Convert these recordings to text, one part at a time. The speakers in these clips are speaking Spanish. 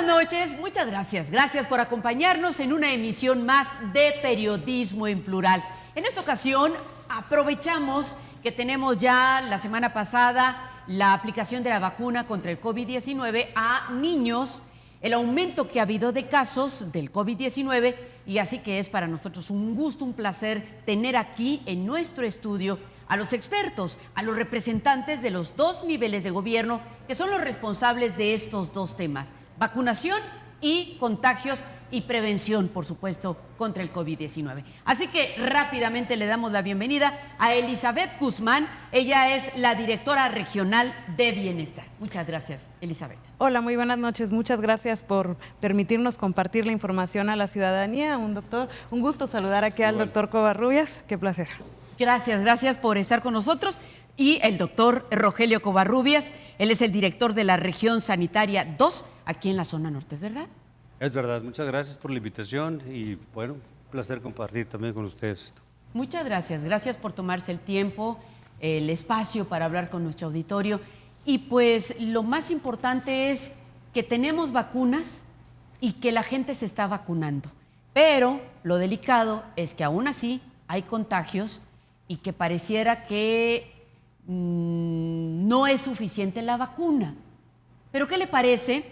buenas noches, muchas gracias. Gracias por acompañarnos en una emisión más de Periodismo en Plural. En esta ocasión aprovechamos que tenemos ya la semana pasada la aplicación de la vacuna contra el COVID-19 a niños, el aumento que ha habido de casos del COVID-19, y así que es para nosotros un gusto, un placer tener aquí en nuestro estudio a los expertos, a los representantes de los dos niveles de gobierno que son los responsables de estos dos temas: vacunación y contagios y prevención, por supuesto, contra el COVID-19. Así que rápidamente le damos la bienvenida a Elizabeth Guzmán. Ella es la directora regional de Bienestar. Muchas gracias, Elizabeth. Hola, muy buenas noches. Muchas gracias por permitirnos compartir la información a la ciudadanía. Un gusto saludar aquí al doctor Covarrubias. Qué placer. Gracias por estar con nosotros. Y el doctor Rogelio Covarrubias, él es el director de la región sanitaria 2, aquí en la zona norte, ¿es verdad? Es verdad, muchas gracias por la invitación y bueno, un placer compartir también con ustedes esto. Muchas gracias por tomarse el tiempo, el espacio para hablar con nuestro auditorio. Y pues lo más importante es que tenemos vacunas y que la gente se está vacunando. Pero lo delicado es que aún así hay contagios y que pareciera que no es suficiente la vacuna. Pero ¿qué le parece?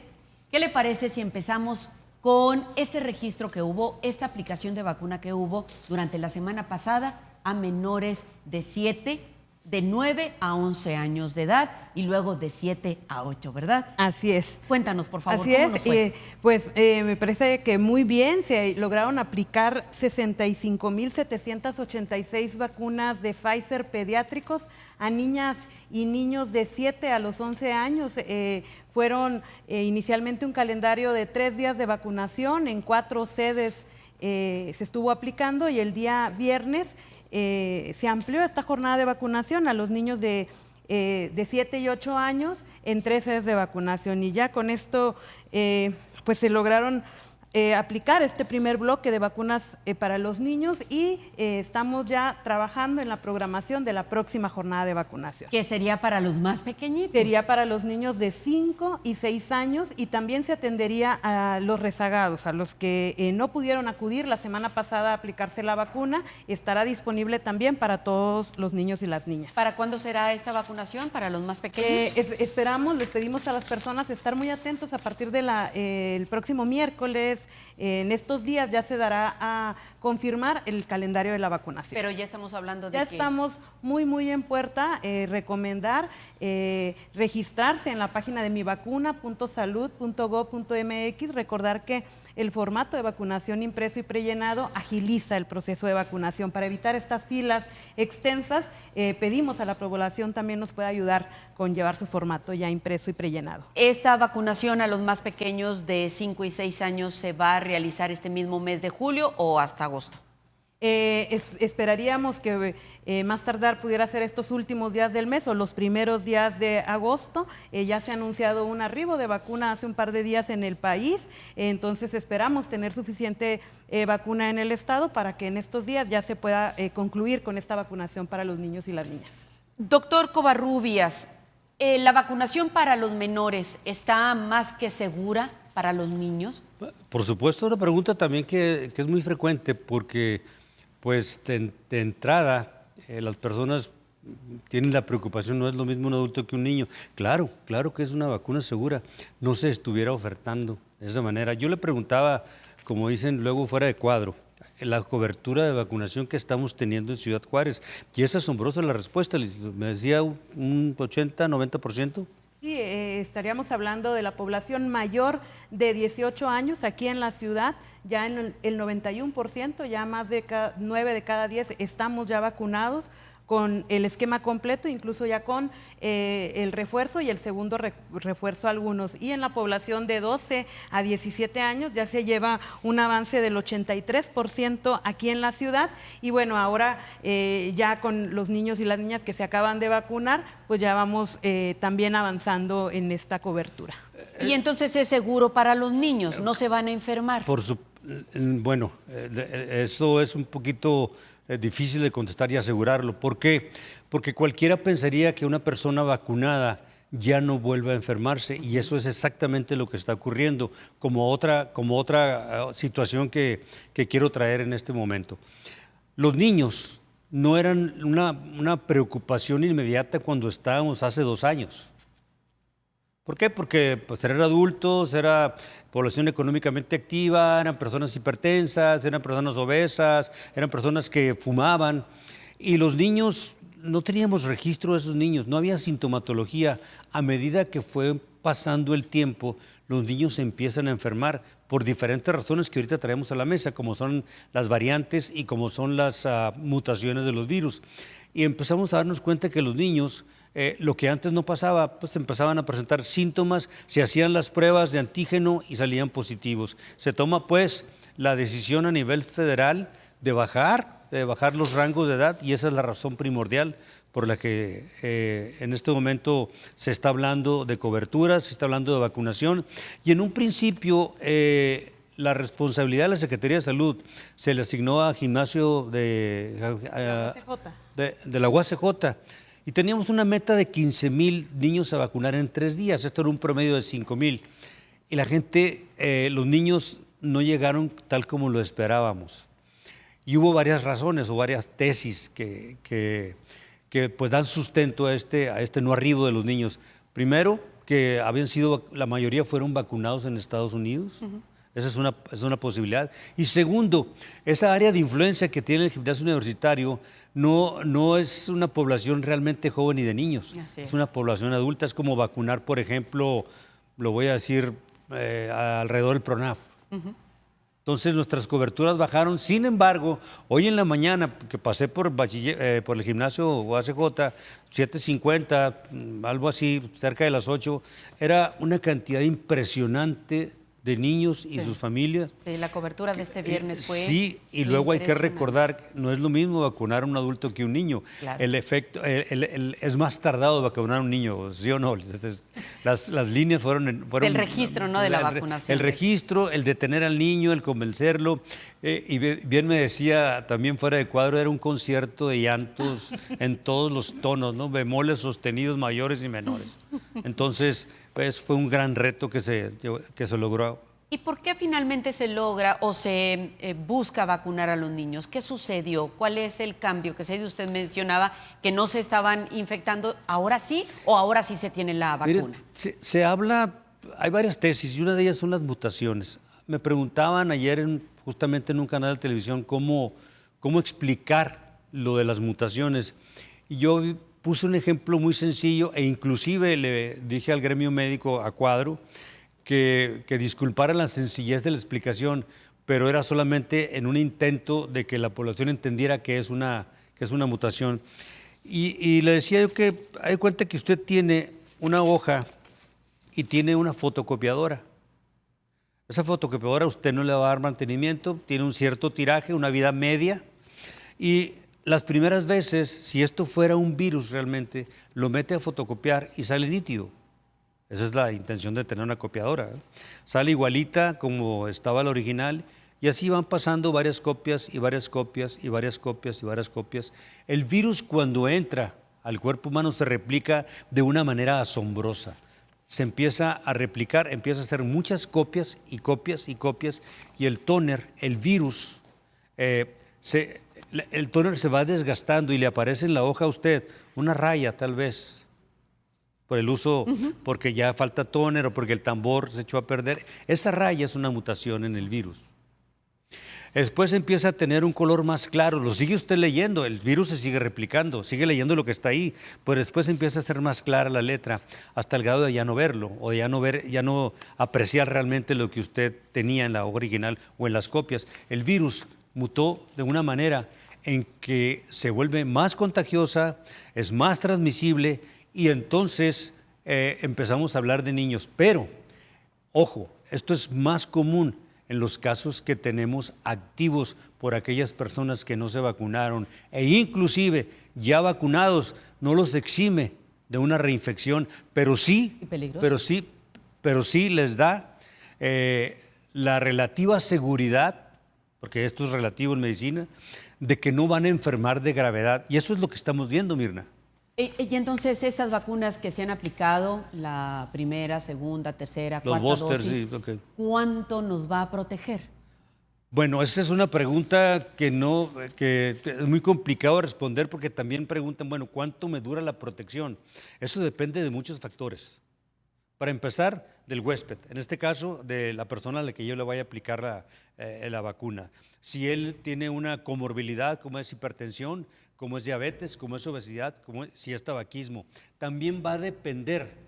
¿Qué le parece si empezamos con este registro que hubo, esta aplicación de vacuna que hubo durante la semana pasada a menores de 9 a 11 años de edad y luego de 7 a 8, ¿verdad? Así es. Cuéntanos, por favor, Así ¿cómo es. nos fue? Me parece que muy bien, se lograron aplicar 65,786 vacunas de Pfizer pediátricos a niñas y niños de 7 a los 11 años. Fueron inicialmente un calendario de 3 días de vacunación en 4 sedes. Se estuvo aplicando y el día viernes se amplió esta jornada de vacunación a los niños de 7 y 8 años en 3 sedes de vacunación. Y ya con esto pues se lograron aplicar este primer bloque de vacunas para los niños y estamos ya trabajando en la programación de la próxima jornada de vacunación. ¿Qué sería para los más pequeñitos? Sería para los niños de 5 y 6 años y también se atendería a los rezagados, a los que no pudieron acudir la semana pasada a aplicarse la vacuna. Estará disponible también para todos los niños y las niñas. ¿Para cuándo será esta vacunación para los más pequeños? Esperamos, les pedimos a las personas estar muy atentos a partir de el próximo miércoles. En estos días ya se dará a confirmar el calendario de la vacunación. Pero ya estamos hablando de ya estamos muy en puerta. Recomendar registrarse en la página de mivacuna.salud.gov.mx. Recordar que el formato de vacunación impreso y prellenado agiliza el proceso de vacunación. Para evitar estas filas extensas, pedimos a la población también nos pueda ayudar con llevar su formato ya impreso y prellenado. ¿Esta vacunación a los más pequeños de 5 y 6 años se va a realizar este mismo mes de julio o hasta agosto? Esperaríamos que más tardar pudiera ser estos últimos días del mes o los primeros días de agosto. Ya se ha anunciado un arribo de vacuna hace un par de días en el país, entonces esperamos tener suficiente vacuna en el estado para que en estos días ya se pueda concluir con esta vacunación para los niños y las niñas. Doctor Covarrubias, ¿la vacunación para los menores está más que segura para los niños? Por supuesto, una pregunta también que es muy frecuente porque pues de entrada las personas tienen la preocupación, no es lo mismo un adulto que un niño. Claro que es una vacuna segura, no se estuviera ofertando de esa manera. Yo le preguntaba, como dicen luego fuera de cuadro, la cobertura de vacunación que estamos teniendo en Ciudad Juárez, y es asombrosa la respuesta, me decía un 80, 90%. Sí, estaríamos hablando de la población mayor de 18 años aquí en la ciudad, ya en el 91%, ya más de 9 de cada 10 estamos ya vacunados con el esquema completo, incluso ya con el refuerzo y el segundo refuerzo algunos. Y en la población de 12 a 17 años ya se lleva un avance del 83% aquí en la ciudad. Y bueno, ahora ya con los niños y las niñas que se acaban de vacunar, pues ya vamos también avanzando en esta cobertura. Y entonces es seguro para los niños, no se van a enfermar. Bueno, eso es un poquito difícil de contestar y asegurarlo. ¿Por qué? Porque cualquiera pensaría que una persona vacunada ya no vuelve a enfermarse. Y eso es exactamente lo que está ocurriendo, como otra situación que quiero traer en este momento. Los niños no eran una preocupación inmediata cuando estábamos hace 2 años. ¿Por qué? Porque pues, eran adultos, era población económicamente activa, eran personas hipertensas, eran personas obesas, eran personas que fumaban. Y los niños, no teníamos registro de esos niños, no había sintomatología. A medida que fue pasando el tiempo, los niños se empiezan a enfermar por diferentes razones que ahorita traemos a la mesa, como son las variantes y como son las mutaciones de los virus. Y empezamos a darnos cuenta que los niños, lo que antes no pasaba, pues empezaban a presentar síntomas, se hacían las pruebas de antígeno y salían positivos. Se toma pues la decisión a nivel federal de bajar los rangos de edad, y esa es la razón primordial por la que en este momento se está hablando de cobertura, se está hablando de vacunación. Y en un principio la responsabilidad de la Secretaría de Salud se le asignó a gimnasio de la UACJ. Y teníamos una meta de 15,000 niños a vacunar en 3 días. Esto era un promedio de 5,000. Y la gente, los niños no llegaron tal como lo esperábamos. Y hubo varias razones o varias tesis que pues dan sustento a este no arribo de los niños. Primero, que la mayoría fueron vacunados en Estados Unidos. Esa es una posibilidad. Y segundo, esa área de influencia que tiene el gimnasio universitario no es una población realmente joven y de niños. Es una población adulta. Es como vacunar, por ejemplo, lo voy a decir, alrededor del PRONAF. Entonces nuestras coberturas bajaron. Sin embargo, hoy en la mañana que pasé por el gimnasio UACJ, 7:50, algo así, cerca de las 8, era una cantidad impresionante de niños y sus familias. Sí, la cobertura de este viernes fue sí, y luego hay que recordar, no es lo mismo vacunar a un adulto que a un niño. Claro. El efecto, es más tardado vacunar a un niño, ¿sí o no? Las líneas fueron del registro, ¿no? De la vacunación. El registro, el detener al niño, el convencerlo. Y bien me decía, también fuera de cuadro, era un concierto de llantos en todos los tonos, ¿no? Bemoles sostenidos, mayores y menores. Entonces, pues fue un gran reto que se logró. ¿Y por qué finalmente se logra o se busca vacunar a los niños? ¿Qué sucedió? ¿Cuál es el cambio que se dio? Usted mencionaba que no se estaban infectando. ¿Ahora sí o ahora sí se tiene la vacuna? Mire, se habla, hay varias tesis y una de ellas son las mutaciones. Me preguntaban ayer justamente en un canal de televisión cómo explicar lo de las mutaciones. Y yo puse un ejemplo muy sencillo e inclusive le dije al gremio médico a cuadro que disculpara la sencillez de la explicación, pero era solamente en un intento de que la población entendiera que es una mutación. Y le decía yo que hay cuenta que usted tiene una hoja y tiene una fotocopiadora. Esa fotocopiadora usted no le va a dar mantenimiento, tiene un cierto tiraje, una vida media, y las primeras veces, si esto fuera un virus realmente, lo mete a fotocopiar y sale nítido. Esa es la intención de tener una copiadora. Sale igualita como estaba la original y así van pasando varias copias y varias copias y varias copias y varias copias. El virus cuando entra al cuerpo humano se replica de una manera asombrosa. Se empieza a replicar, empieza a hacer muchas copias y copias y copias y el tóner, el virus, el tóner se va desgastando y le aparece en la hoja a usted una raya tal vez por el uso, porque ya falta tóner o porque el tambor se echó a perder. Esa raya es una mutación en el virus. Después empieza a tener un color más claro, lo sigue usted leyendo, el virus se sigue replicando, sigue leyendo lo que está ahí, pero después empieza a ser más clara la letra hasta el grado de ya no verlo o de ya no apreciar realmente lo que usted tenía en la hoja original o en las copias. El virus mutó de una manera en que se vuelve más contagiosa, es más transmisible y entonces empezamos a hablar de niños. Pero, ojo, esto es más común en los casos que tenemos activos por aquellas personas que no se vacunaron e inclusive ya vacunados no los exime de una reinfección, pero sí les da la relativa seguridad, porque esto es relativo en medicina, de que no van a enfermar de gravedad. Y eso es lo que estamos viendo, Mirna. Y entonces estas vacunas que se han aplicado, la primera, segunda, tercera, Los cuarta boosters, dosis, sí, ok. ¿cuánto nos va a proteger? Bueno, esa es una pregunta que es muy complicado de responder porque también preguntan, bueno, ¿cuánto me dura la protección? Eso depende de muchos factores. Para empezar, del huésped, en este caso, de la persona a la que yo le vaya a aplicar la vacuna. Si él tiene una comorbilidad, como es hipertensión, como es diabetes, como es obesidad, si es tabaquismo. También va a depender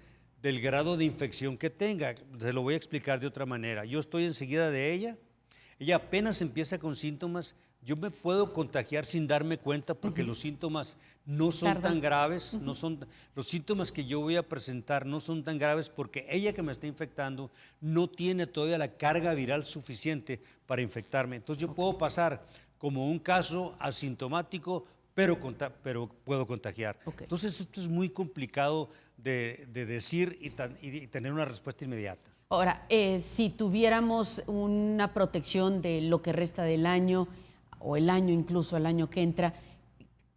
del grado de infección que tenga. Se lo voy a explicar de otra manera. Yo estoy enseguida de ella apenas empieza con síntomas, yo me puedo contagiar sin darme cuenta porque los síntomas no son tan graves, los síntomas que yo voy a presentar no son tan graves porque ella que me está infectando no tiene todavía la carga viral suficiente para infectarme. Entonces yo puedo pasar como un caso asintomático, pero puedo contagiar. Entonces esto es muy complicado de decir y tener una respuesta inmediata. Ahora, si tuviéramos una protección de lo que resta del año, o el año incluso, el año que entra,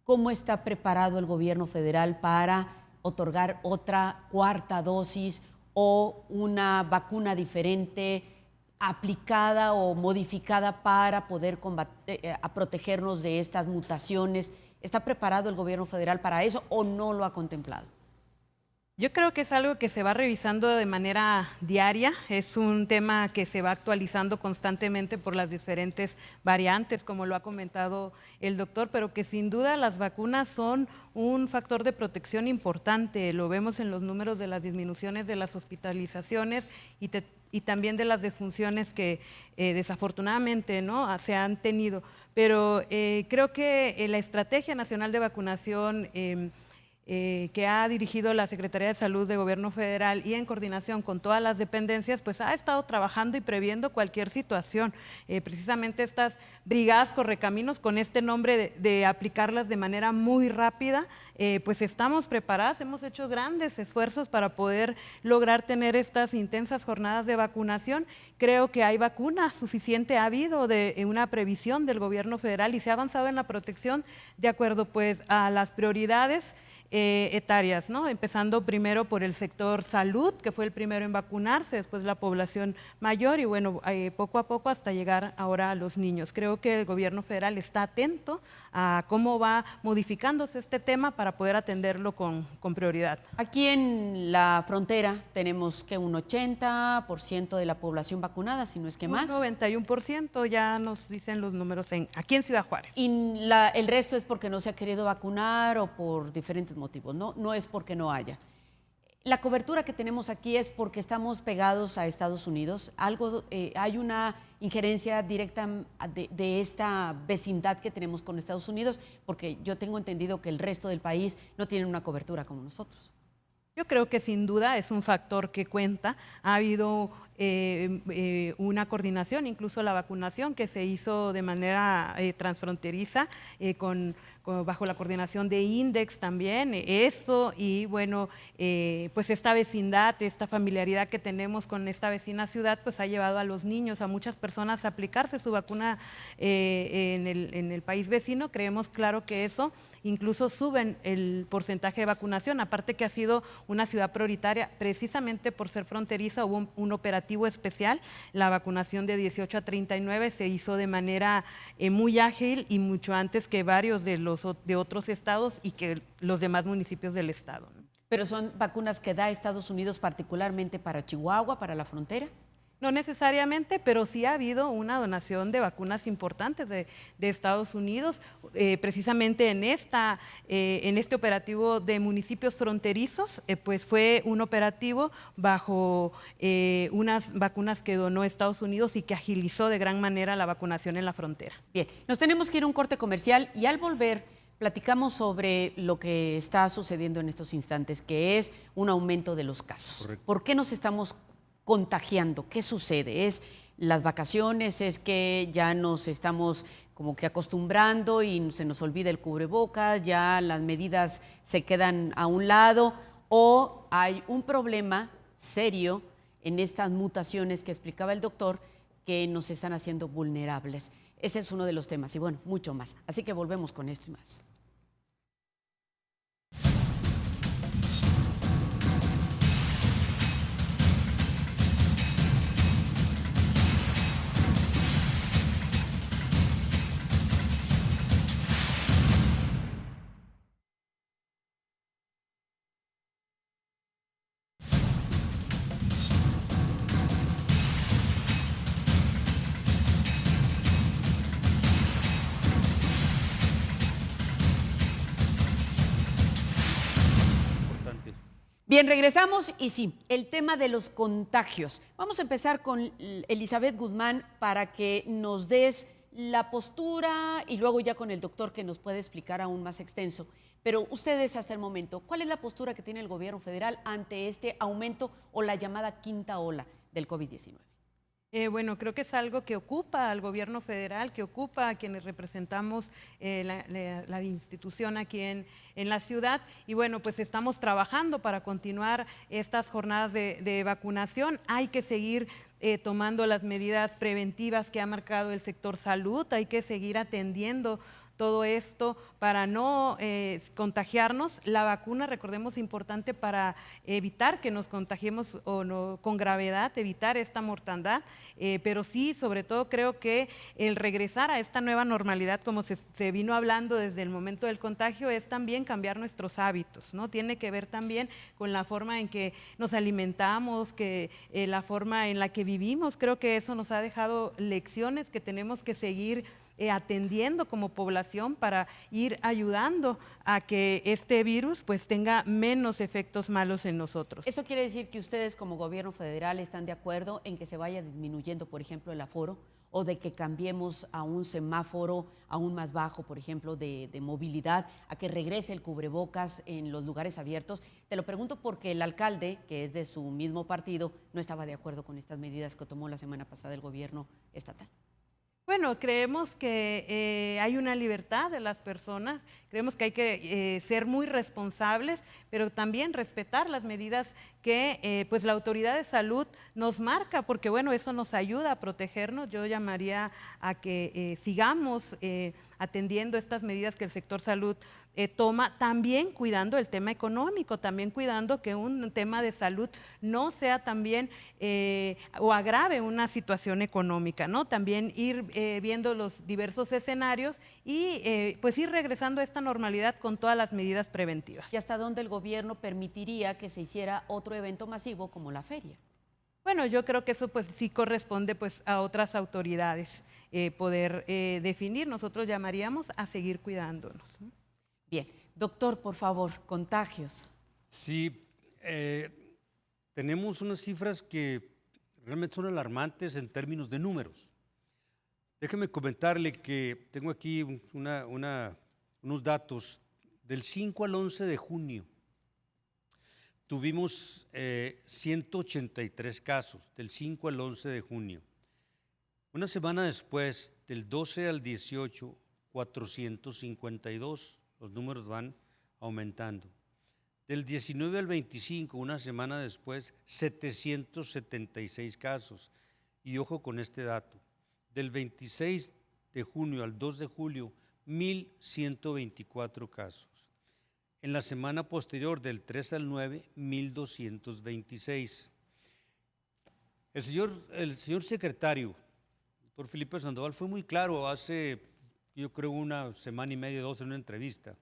¿cómo está preparado el gobierno federal para otorgar otra cuarta dosis o una vacuna diferente aplicada o modificada para poder a protegernos de estas mutaciones? ¿Está preparado el gobierno federal para eso o no lo ha contemplado? Yo creo que es algo que se va revisando de manera diaria, es un tema que se va actualizando constantemente por las diferentes variantes, como lo ha comentado el doctor, pero que sin duda las vacunas son un factor de protección importante. Lo vemos en los números de las disminuciones de las hospitalizaciones y también de las defunciones que desafortunadamente se han tenido. Pero creo que la Estrategia Nacional de Vacunación que ha dirigido la Secretaría de Salud de Gobierno Federal y en coordinación con todas las dependencias, pues ha estado trabajando y previendo cualquier situación. Precisamente estas brigadas correcaminos, con este nombre de aplicarlas de manera muy rápida, pues estamos preparadas, hemos hecho grandes esfuerzos para poder lograr tener estas intensas jornadas de vacunación. Creo que hay vacuna suficiente, ha habido una previsión del Gobierno Federal y se ha avanzado en la protección de acuerdo pues a las prioridades etarias, ¿no? Empezando primero por el sector salud, que fue el primero en vacunarse, después la población mayor y bueno, poco a poco hasta llegar ahora a los niños. Creo que el gobierno federal está atento a cómo va modificándose este tema para poder atenderlo con prioridad. Aquí en la frontera tenemos que un 80% de la población vacunada, si no es que más. Un 91% ya nos dicen los números aquí en Ciudad Juárez. Y el resto es porque no se ha querido vacunar o por diferentes motivos, no es porque no haya. La cobertura que tenemos aquí es porque estamos pegados a Estados Unidos. Hay una injerencia directa de esta vecindad que tenemos con Estados Unidos, porque yo tengo entendido que el resto del país no tiene una cobertura como nosotros. Yo creo que sin duda es un factor que cuenta. Ha habido una coordinación, incluso la vacunación que se hizo de manera transfronteriza bajo la coordinación de INDEX también, eso y bueno, pues esta vecindad, esta familiaridad que tenemos con esta vecina ciudad, pues ha llevado a los niños, a muchas personas a aplicarse su vacuna en el país vecino. Creemos claro que eso incluso suben el porcentaje de vacunación, aparte que ha sido una ciudad prioritaria, precisamente por ser fronteriza, hubo un operativo especial, la vacunación de 18 a 39 se hizo de manera muy ágil y mucho antes que varios de otros estados y que los demás municipios del estado. ¿Pero son vacunas que da Estados Unidos particularmente para Chihuahua, para la frontera? No necesariamente, pero sí ha habido una donación de vacunas importantes de Estados Unidos, precisamente en este operativo de municipios fronterizos, pues fue un operativo bajo unas vacunas que donó Estados Unidos y que agilizó de gran manera la vacunación en la frontera. Bien, nos tenemos que ir a un corte comercial y al volver platicamos sobre lo que está sucediendo en estos instantes, que es un aumento de los casos. Correcto. ¿Por qué nos estamos contagiando? ¿Qué sucede? ¿Es las vacaciones? ¿Es que ya nos estamos como que acostumbrando y se nos olvida el cubrebocas, ya las medidas se quedan a un lado? ¿O hay un problema serio en estas mutaciones que explicaba el doctor que nos están haciendo vulnerables? Ese es uno de los temas y bueno, mucho más. Así que volvemos con esto y más. Bien, regresamos y sí, el tema de los contagios. Vamos a empezar con Elizabeth Guzmán para que nos des la postura y luego ya con el doctor que nos puede explicar aún más extenso. Pero ustedes hasta el momento, ¿cuál es la postura que tiene el gobierno federal ante este aumento o la llamada quinta ola del COVID-19? Bueno, creo que es algo que ocupa al gobierno federal, que ocupa a quienes representamos la institución aquí en la ciudad. Y bueno, pues estamos trabajando para continuar estas jornadas de vacunación. Hay que seguir tomando las medidas preventivas que ha marcado el sector salud, hay que seguir atendiendo todo esto para no contagiarnos. La vacuna, recordemos, importante para evitar que nos contagiemos o no, con gravedad, evitar esta mortandad, pero sí, sobre todo creo que el regresar a esta nueva normalidad, como se vino hablando desde el momento del contagio, es también cambiar nuestros hábitos, ¿no? Tiene que ver también con la forma en que nos alimentamos, la forma en la que vivimos. Creo que eso nos ha dejado lecciones que tenemos que seguir atendiendo como población para ir ayudando a que este virus pues tenga menos efectos malos en nosotros. ¿Eso quiere decir que ustedes como gobierno federal están de acuerdo en que se vaya disminuyendo, por ejemplo, el aforo o de que cambiemos a un semáforo aún más bajo, por ejemplo, de movilidad, a que regrese el cubrebocas en los lugares abiertos? Te lo pregunto porque el alcalde, que es de su mismo partido, no estaba de acuerdo con estas medidas que tomó la semana pasada el gobierno estatal. Bueno, creemos que hay una libertad de las personas, creemos que hay que ser muy responsables, pero también respetar las medidas que pues la autoridad de salud nos marca, porque bueno, eso nos ayuda a protegernos. Yo llamaría a que sigamos atendiendo estas medidas que el sector salud toma, también cuidando el tema económico, también cuidando que un tema de salud no sea también o agrave una situación económica, ¿no? También ir viendo los diversos escenarios y pues ir regresando a esta normalidad con todas las medidas preventivas. ¿Y hasta dónde el gobierno permitiría que se hiciera otro evento masivo como la feria? Bueno, yo creo que eso pues sí corresponde pues a otras autoridades poder definir. Nosotros llamaríamos a seguir cuidándonos, ¿no? Bien, doctor, por favor, contagios. Sí, tenemos unas cifras que realmente son alarmantes en términos de números. Déjeme comentarle que tengo aquí unos datos del 5 al 11 de junio. Tuvimos 183 casos, del 5 al 11 de junio. Una semana después, del 12 al 18, 452. Los números van aumentando. Del 19 al 25, una semana después, 776 casos. Y ojo con este dato. Del 26 de junio al 2 de julio, 1,124 casos. En la semana posterior, del 3 al 9, 1,226. El señor secretario, el doctor Felipe Sandoval, fue muy claro hace, yo creo, una semana y media, 2, en una entrevista,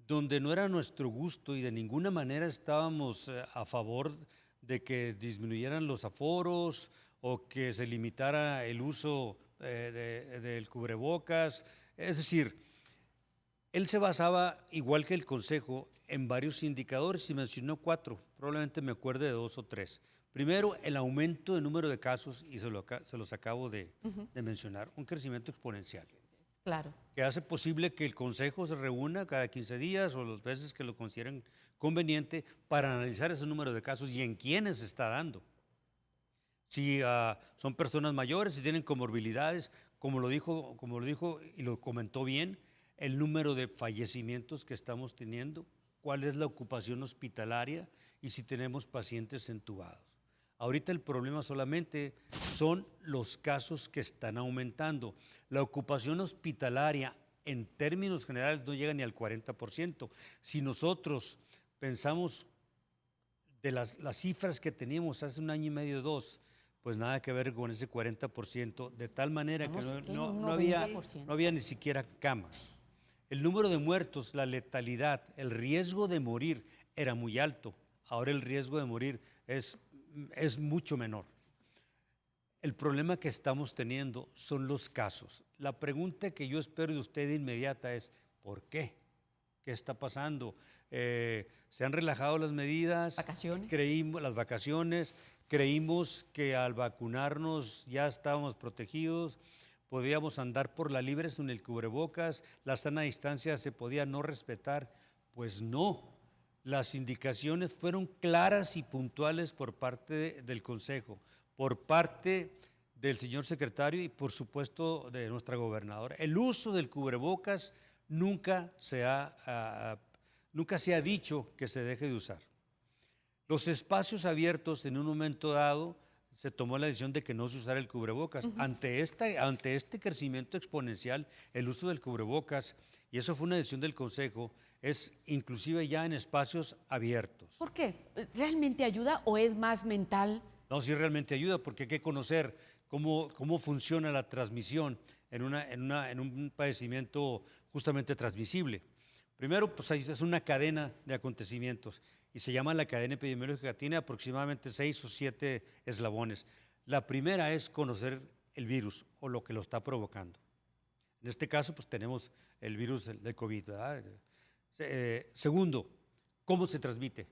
donde no era nuestro gusto y de ninguna manera estábamos a favor de que disminuyeran los aforos o que se limitara el uso del cubrebocas. Es decir, él se basaba, igual que el Consejo, en varios indicadores y mencionó 4, probablemente me acuerde de 2 o 3. Primero, el aumento de número de casos, y se los acabo de mencionar, un crecimiento exponencial. Claro. Que hace posible que el Consejo se reúna cada 15 días o las veces que lo consideren conveniente para analizar ese número de casos y en quiénes se está dando. Si son personas mayores, si tienen comorbilidades, como lo dijo y lo comentó bien, el número de fallecimientos que estamos teniendo, cuál es la ocupación hospitalaria y si tenemos pacientes entubados. Ahorita el problema solamente son los casos que están aumentando. La ocupación hospitalaria en términos generales no llega ni al 40%. Si nosotros pensamos de las cifras que teníamos hace un año y medio, 2, pues nada que ver con ese 40%, de tal manera que no había ni siquiera camas. El número de muertos, la letalidad, el riesgo de morir era muy alto. Ahora el riesgo de morir es mucho menor. El problema que estamos teniendo son los casos. La pregunta que yo espero de usted de inmediata es, ¿por qué? ¿Qué está pasando? se han relajado las medidas. Vacaciones. Las vacaciones. Creímos que al vacunarnos ya estábamos protegidos, podíamos andar por la libre sin el cubrebocas, la sana distancia se podía no respetar. Pues no, las indicaciones fueron claras y puntuales por parte del Consejo, por parte del señor secretario y por supuesto de nuestra gobernadora. El uso del cubrebocas nunca se ha dicho que se deje de usar. Los espacios abiertos, en un momento dado, se tomó la decisión de que no se usara el cubrebocas. Ante este crecimiento exponencial, el uso del cubrebocas, y eso fue una decisión del Consejo, es inclusive ya en espacios abiertos. ¿Por qué? ¿Realmente ayuda o es más mental? No, sí realmente ayuda, porque hay que conocer cómo funciona la transmisión en un padecimiento justamente transmisible. Primero, pues es una cadena de acontecimientos y se llama la cadena epidemiológica. Tiene aproximadamente 6 o 7 eslabones. La primera es conocer el virus o lo que lo está provocando. En este caso, pues tenemos el virus de COVID, ¿verdad? Segundo, cómo se transmite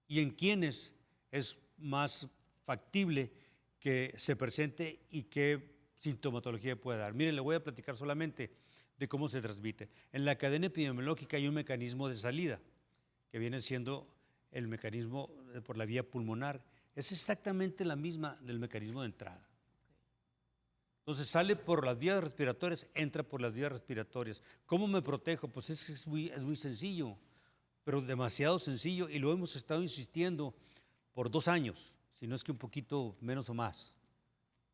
y en quiénes es más factible que se presente y qué sintomatología puede dar. Miren, le voy a platicar solamente de cómo se transmite. En la cadena epidemiológica hay un mecanismo de salida, que viene siendo el mecanismo por la vía pulmonar. Es exactamente la misma del mecanismo de entrada. Entonces sale por las vías respiratorias, entra por las vías respiratorias. ¿Cómo me protejo? Pues es muy sencillo, pero demasiado sencillo, y lo hemos estado insistiendo por 2 años, si no es que un poquito menos o más.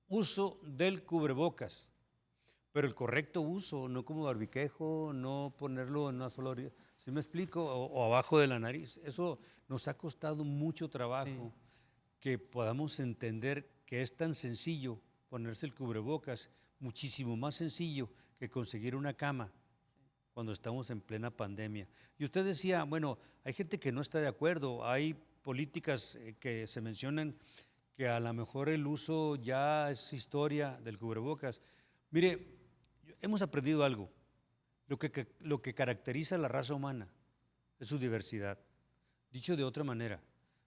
Uso del cubrebocas. Pero el correcto uso, no como barbiquejo, no ponerlo en una sola orilla, ¿sí me explico? O abajo de la nariz. Eso nos ha costado mucho trabajo, que podamos entender que es tan sencillo ponerse el cubrebocas, muchísimo más sencillo que conseguir una cama cuando estamos en plena pandemia. Y usted decía, bueno, hay gente que no está de acuerdo, hay políticas que se mencionan que a lo mejor el uso ya es historia del cubrebocas. Mire, hemos aprendido algo. Lo que caracteriza a la raza humana es su diversidad. Dicho de otra manera,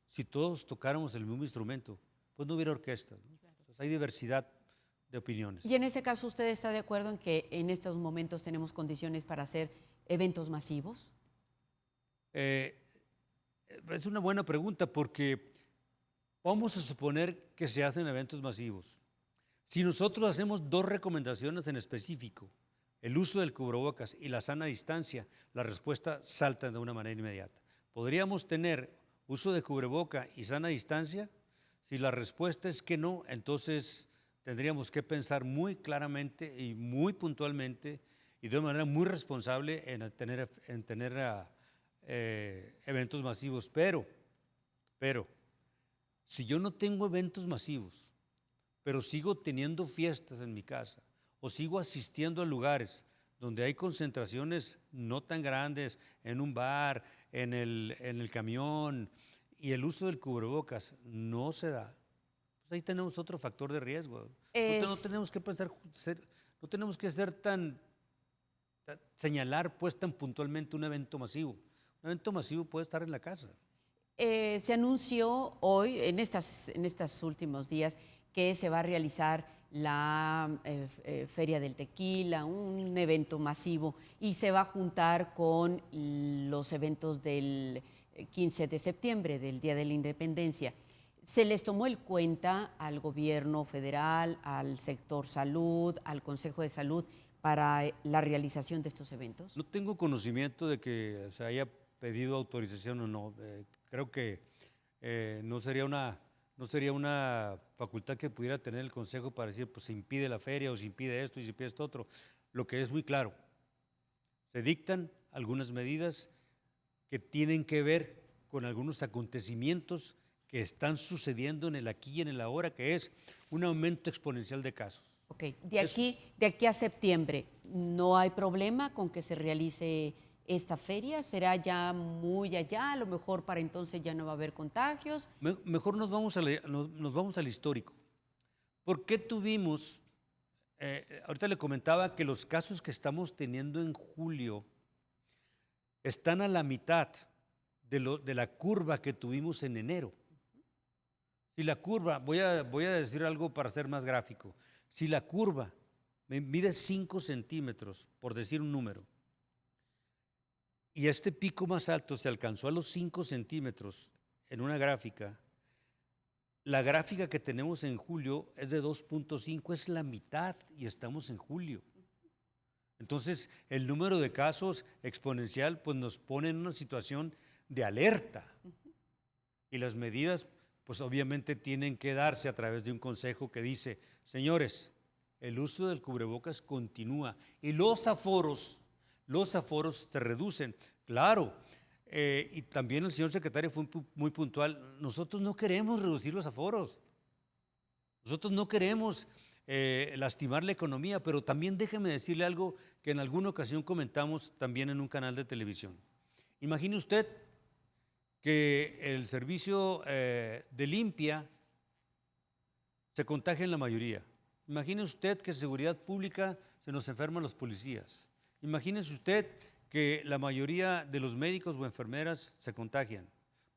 si todos tocáramos el mismo instrumento, pues no hubiera orquestas, ¿no? Claro. Entonces, hay diversidad de opiniones. Y en ese caso, ¿usted está de acuerdo en que en estos momentos tenemos condiciones para hacer eventos masivos? Es una buena pregunta, porque vamos a suponer que se hacen eventos masivos. Si nosotros hacemos 2 recomendaciones en específico, el uso del cubrebocas y la sana distancia, la respuesta salta de una manera inmediata. ¿Podríamos tener uso de cubreboca y sana distancia? Si la respuesta es que no, entonces tendríamos que pensar muy claramente y muy puntualmente y de una manera muy responsable en tener eventos masivos. Pero, si yo no tengo eventos masivos, pero sigo teniendo fiestas en mi casa o sigo asistiendo a lugares donde hay concentraciones no tan grandes, en un bar, en el camión, y el uso del cubrebocas no se da, pues ahí tenemos otro factor de riesgo. No tenemos que pensar, no tenemos que ser señalar pues tan puntualmente un evento masivo. Un evento masivo puede estar en la casa. Se anunció hoy, en estos últimos días, que se va a realizar la Feria del Tequila, un evento masivo, y se va a juntar con los eventos del 15 de septiembre, del Día de la Independencia. ¿Se les tomó en cuenta al gobierno federal, al sector salud, al Consejo de Salud para la realización de estos eventos? No tengo conocimiento de que se haya pedido autorización o no. Creo que no sería una facultad que pudiera tener el Consejo para decir, pues se impide la feria o se impide esto y se impide esto otro. Lo que es muy claro, se dictan algunas medidas que tienen que ver con algunos acontecimientos que están sucediendo en el aquí y en el ahora, que es un aumento exponencial de casos. Ok, de aquí a septiembre, ¿no hay problema con que se realice esta feria? ¿Será ya muy allá? A lo mejor para entonces ya no va a haber contagios. Mejor nos vamos al histórico. ¿Por qué tuvimos, ahorita le comentaba que los casos que estamos teniendo en julio están a la mitad de la curva que tuvimos en enero. Si la curva, voy a decir algo para ser más gráfico, si la curva mide 5 centímetros, por decir un número, y este pico más alto se alcanzó a los 5 centímetros en una gráfica, la gráfica que tenemos en julio es de 2.5, es la mitad y estamos en julio. Entonces, el número de casos exponencial pues nos pone en una situación de alerta. Y las medidas pues obviamente tienen que darse a través de un consejo que dice, señores, el uso del cubrebocas continúa y los aforos se reducen. Claro, y también el señor secretario fue muy puntual, nosotros no queremos reducir los aforos, nosotros no queremos lastimar la economía, pero también déjeme decirle algo que en alguna ocasión comentamos también en un canal de televisión. Imagine usted que el servicio de limpia se contagia en la mayoría. Imagine usted que en seguridad pública se nos enferman los policías. Imagínese usted que la mayoría de los médicos o enfermeras se contagian.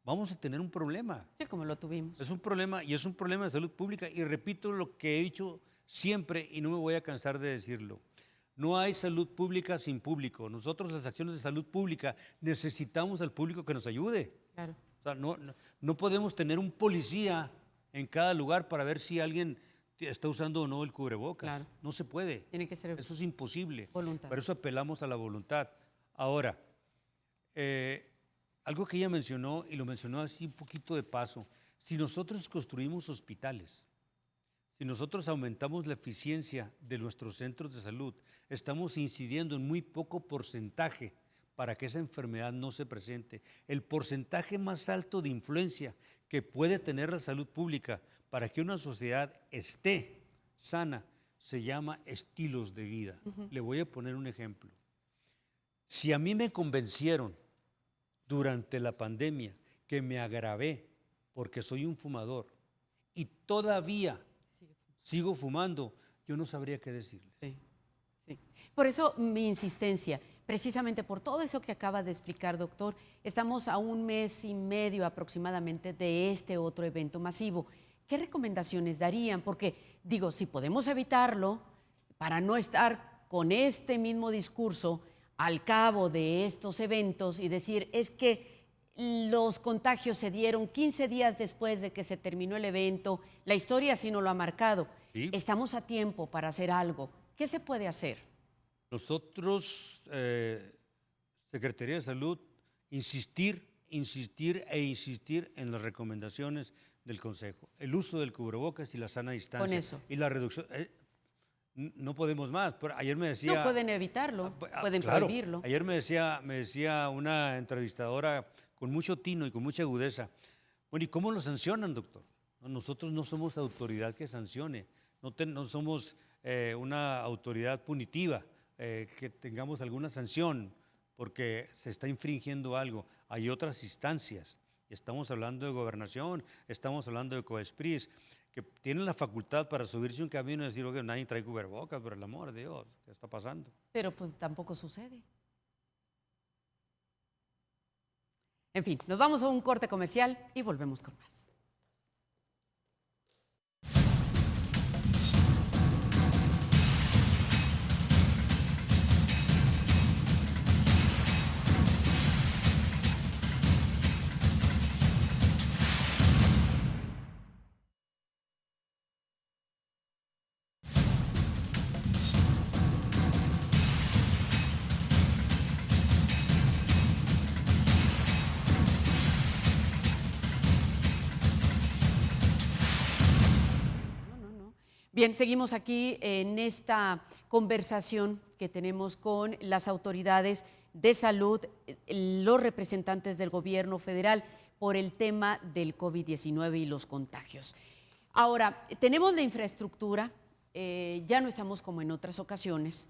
Vamos a tener un problema. Sí, como lo tuvimos. Es un problema y es un problema de salud pública. Y repito lo que he dicho siempre y no me voy a cansar de decirlo. No hay salud pública sin público. Nosotros las acciones de salud pública necesitamos al público que nos ayude. Claro. O sea, no podemos tener un policía en cada lugar para ver si alguien está usando o no el cubrebocas. Claro. No se puede. Tiene que ser Eso es imposible. voluntad. Por eso apelamos a la voluntad. Ahora, algo que ella mencionó, y lo mencionó así un poquito de paso, si nosotros construimos hospitales, si nosotros aumentamos la eficiencia de nuestros centros de salud, estamos incidiendo en muy poco porcentaje para que esa enfermedad no se presente. El porcentaje más alto de influencia que puede tener la salud pública para que una sociedad esté sana se llama estilos de vida. Le voy a poner un ejemplo. Si a mí me convencieron durante la pandemia que me agravé porque soy un fumador y todavía sigo fumando, yo no sabría qué decirles. Sí, sí. Por eso mi insistencia, precisamente por todo eso que acaba de explicar, doctor, estamos a 1 mes y medio aproximadamente de este otro evento masivo. ¿Qué recomendaciones darían? Porque, digo, si podemos evitarlo, para no estar con este mismo discurso al cabo de estos eventos y decir, es que los contagios se dieron 15 días después de que se terminó el evento, la historia así nos lo ha marcado. Sí. Estamos a tiempo para hacer algo. ¿Qué se puede hacer? Nosotros, Secretaría de Salud, insistir en las recomendaciones del Consejo. El uso del cubrebocas y la sana distancia. Con eso. Y la reducción. No podemos más. Pero ayer me decía... No pueden evitarlo, pueden claro, prohibirlo. Ayer me decía una entrevistadora con mucho tino y con mucha agudeza, bueno, ¿y cómo lo sancionan, doctor? Nosotros no somos autoridad que sancione, no somos una autoridad punitiva, que tengamos alguna sanción porque se está infringiendo algo. Hay otras instancias. Estamos hablando de gobernación, estamos hablando de COESPRIS, que tienen la facultad para subirse un camino y decir, oye, nadie trae cubrebocas, por el amor de Dios, ¿qué está pasando? Pero pues tampoco sucede. En fin, nos vamos a un corte comercial y volvemos con más. Bien, seguimos aquí en esta conversación que tenemos con las autoridades de salud, los representantes del gobierno federal por el tema del COVID-19 y los contagios. Ahora, tenemos la infraestructura, ya no estamos como en otras ocasiones,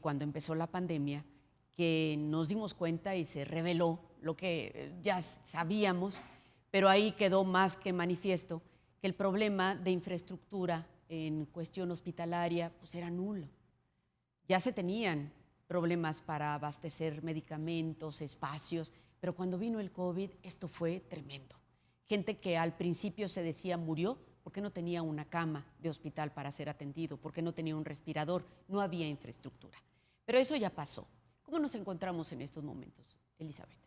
cuando empezó la pandemia, que nos dimos cuenta y se reveló lo que ya sabíamos, pero ahí quedó más que manifiesto que el problema de infraestructura en cuestión hospitalaria pues era nulo. Ya se tenían problemas para abastecer medicamentos, espacios, pero cuando vino el COVID esto fue tremendo. Gente que al principio se decía murió porque no tenía una cama de hospital para ser atendido, porque no tenía un respirador, no había infraestructura. Pero eso ya pasó. ¿Cómo nos encontramos en estos momentos, Elizabeth?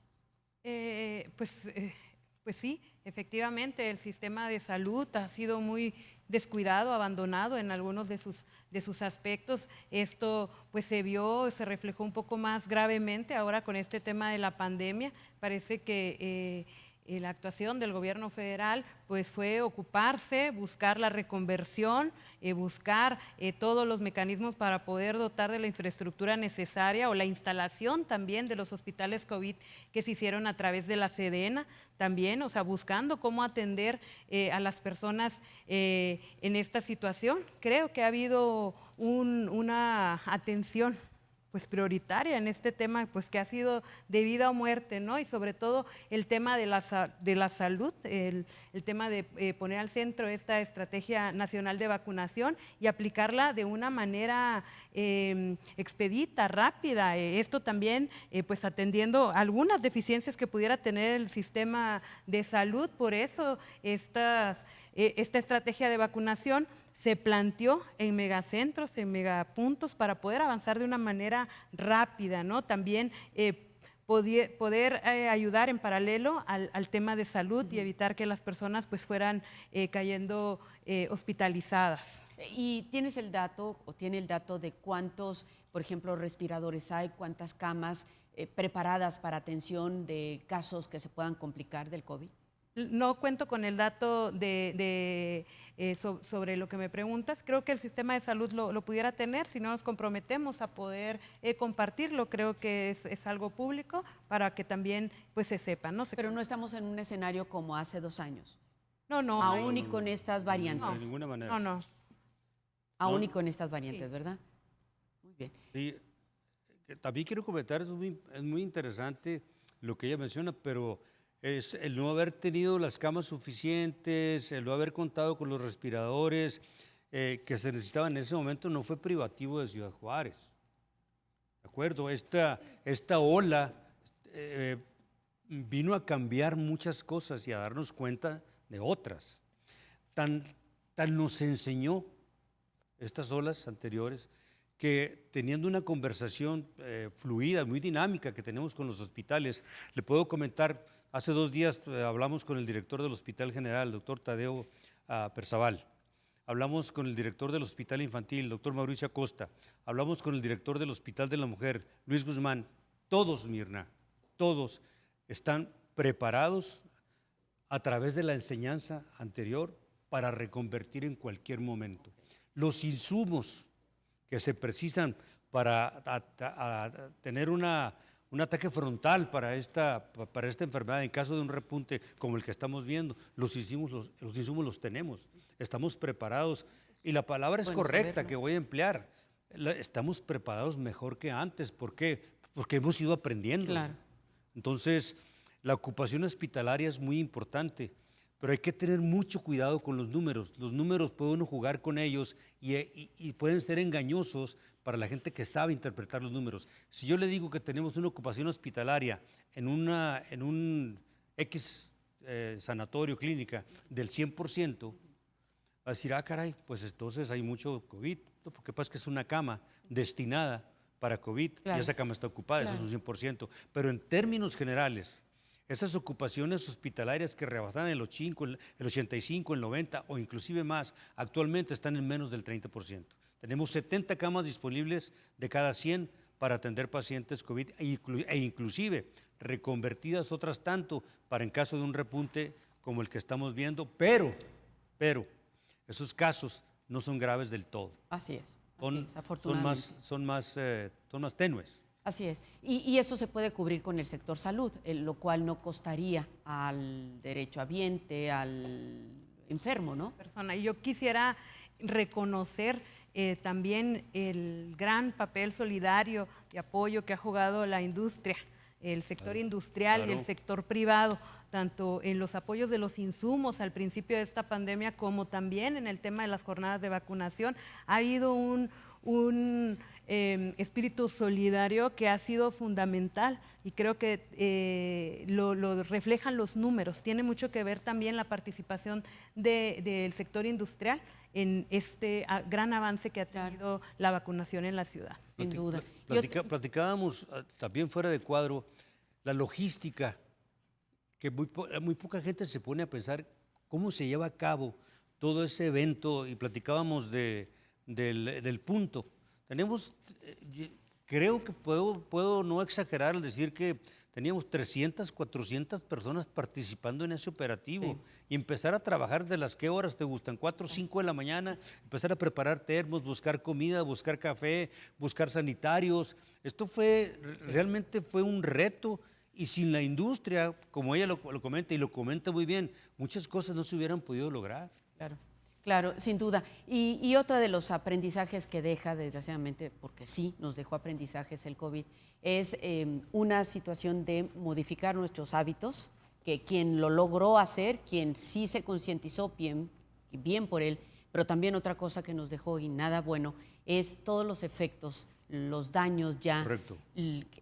Pues sí, efectivamente el sistema de salud ha sido muy descuidado, abandonado en algunos de sus aspectos. Esto pues se reflejó un poco más gravemente ahora con este tema de la pandemia. Parece que la actuación del gobierno federal pues fue ocuparse, buscar la reconversión, buscar todos los mecanismos para poder dotar de la infraestructura necesaria o la instalación también de los hospitales COVID que se hicieron a través de la Sedena también, o sea, buscando cómo atender a las personas en esta situación. Creo que ha habido una atención pues prioritaria en este tema, pues que ha sido de vida o muerte, ¿no? Y sobre todo el tema de la salud, el tema de poner al centro esta estrategia nacional de vacunación y aplicarla de una manera expedita, rápida. Esto también, pues atendiendo algunas deficiencias que pudiera tener el sistema de salud. Por eso esta estrategia de vacunación se planteó en megacentros, en megapuntos, para poder avanzar de una manera rápida, ¿no? También poder ayudar en paralelo al tema de salud y evitar que las personas pues fueran cayendo hospitalizadas. ¿Y tienes el dato o tiene el dato de cuántos, por ejemplo, respiradores hay, cuántas camas preparadas para atención de casos que se puedan complicar del COVID? No cuento con el dato sobre lo que me preguntas. Creo que el sistema de salud lo pudiera tener si no nos comprometemos a poder compartirlo. Creo que es algo público para que también pues, se sepa, ¿no? Pero no estamos en un escenario como hace 2 años. No. Aún y con estas variantes. De ninguna manera. No. Aún y con estas variantes, ¿verdad? Muy bien. Sí, también quiero comentar, es muy interesante lo que ella menciona, pero es el no haber tenido las camas suficientes, el no haber contado con los respiradores que se necesitaban en ese momento, no fue privativo de Ciudad Juárez. ¿De acuerdo? Esta ola vino a cambiar muchas cosas y a darnos cuenta de otras. Tan nos enseñó estas olas anteriores que teniendo una conversación fluida, muy dinámica que tenemos con los hospitales, le puedo comentar, hace 2 días hablamos con el director del Hospital General, el doctor Tadeo Perzaval, hablamos con el director del Hospital Infantil, el doctor Mauricio Acosta, hablamos con el director del Hospital de la Mujer, Luis Guzmán. Todos, Mirna, todos están preparados a través de la enseñanza anterior para reconvertir en cualquier momento. Los insumos que se precisan para tener un ataque frontal para esta enfermedad en caso de un repunte como el que estamos viendo, los insumos los tenemos, estamos preparados y la palabra es correcta que voy a emplear, estamos preparados mejor que antes. ¿Por qué? Porque hemos ido aprendiendo. Claro. Entonces, la ocupación hospitalaria es muy importante, pero hay que tener mucho cuidado con los números. Los números puede uno jugar con ellos y pueden ser engañosos para la gente que sabe interpretar los números. Si yo le digo que tenemos una ocupación hospitalaria en un X sanatorio, clínica, del 100%, va a decir, caray, pues entonces hay mucho COVID. No, porque pasa que es una cama destinada para COVID y esa cama está ocupada, eso es un 100%. Pero en términos generales, esas ocupaciones hospitalarias que rebasan el 85, el 90 o inclusive más, actualmente están en menos del 30%. Tenemos 70 camas disponibles de cada 100 para atender pacientes COVID e inclusive reconvertidas otras tanto para en caso de un repunte como el que estamos viendo, pero esos casos no son graves del todo. Así es, afortunadamente. Son más tenues. Así es. Y eso se puede cubrir con el sector salud, lo cual no costaría al derechohabiente, al enfermo, ¿no? Y yo quisiera reconocer también el gran papel solidario y apoyo que ha jugado la industria, el sector industrial y el sector privado, tanto en los apoyos de los insumos al principio de esta pandemia como también en el tema de las jornadas de vacunación. Ha habido un espíritu solidario que ha sido fundamental y creo que lo reflejan los números. Tiene mucho que ver también la participación del sector industrial en este gran avance que ha tenido la vacunación en la ciudad. Sin duda. Platicábamos también fuera de cuadro la logística, que muy poca gente se pone a pensar cómo se lleva a cabo todo ese evento y platicábamos del punto. Tenemos, creo que puedo no exagerar al decir que teníamos 300, 400 personas participando en ese operativo. Sí. Y empezar a trabajar de las qué horas te gustan, 4 o 5 de la mañana, empezar a preparar termos, buscar comida, buscar café, buscar sanitarios. Esto realmente fue un reto. Y sin la industria, como ella lo comenta y lo comenta muy bien, muchas cosas no se hubieran podido lograr. Claro, claro, sin duda. Y otro de los aprendizajes que deja, desgraciadamente, porque sí nos dejó aprendizajes el COVID, es una situación de modificar nuestros hábitos, que quien lo logró hacer, quien sí se concientizó, bien por él, pero también otra cosa que nos dejó y nada bueno, es todos los efectos, los daños ya Correcto.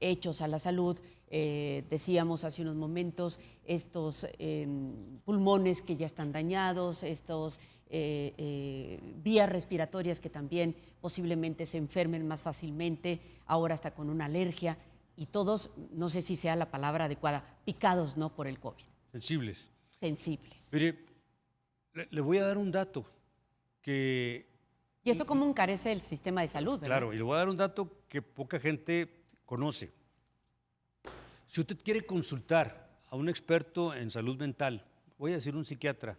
hechos a la salud. Decíamos hace unos momentos, estos pulmones que ya están dañados, estos vías respiratorias que también posiblemente se enfermen más fácilmente, ahora hasta con una alergia, y todos, no sé si sea la palabra adecuada, picados, ¿no?, por el COVID. Sensibles. Sensibles. Mire, le voy a dar un dato que... Y esto cómo encarece el sistema de salud, ¿verdad? Claro, y le voy a dar un dato que poca gente conoce. Si usted quiere consultar a un experto en salud mental, voy a decir un psiquiatra,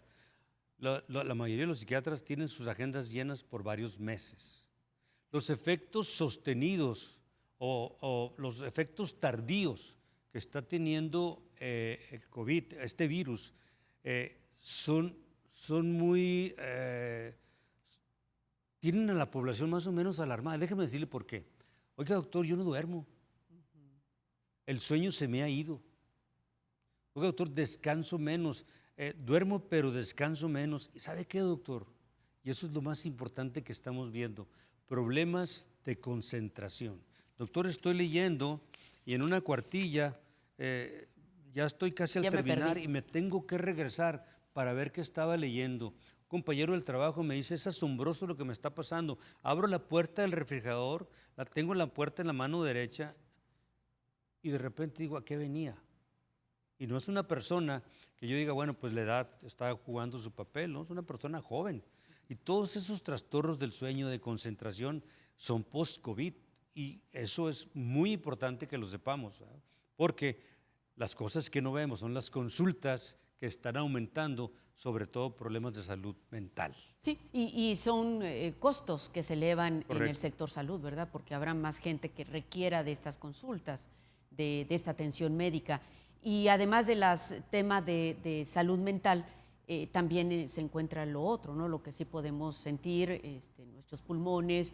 la mayoría de los psiquiatras tienen sus agendas llenas por varios meses. Los efectos sostenidos o los efectos tardíos que está teniendo el COVID, este virus, son muy... tienen a la población más o menos alarmada. Déjeme decirle por qué. Oiga, doctor, yo no duermo. El sueño se me ha ido. Oiga, doctor, descanso menos. Duermo, pero descanso menos. ¿Y sabe qué, doctor? Y eso es lo más importante que estamos viendo. Problemas de concentración. Doctor, estoy leyendo y en una cuartilla ya estoy casi al terminar y me tengo que regresar para ver qué estaba leyendo. Un compañero del trabajo me dice, es asombroso lo que me está pasando. Abro la puerta del refrigerador, tengo la puerta en la mano derecha y de repente digo, ¿a qué venía? Y no es una persona que yo diga, bueno, pues la edad está jugando su papel, ¿no? Es una persona joven. Y todos esos trastornos del sueño, de concentración, son post-COVID. Y eso es muy importante que lo sepamos, ¿verdad? Porque las cosas que no vemos son las consultas que están aumentando, sobre todo problemas de salud mental. Sí, y son costos que se elevan Correcto. en el sector salud, ¿verdad? Porque habrá más gente que requiera de estas consultas, de esta atención médica. Y además de los temas de salud mental, también se encuentra lo otro, ¿no? Lo que sí podemos sentir, nuestros pulmones,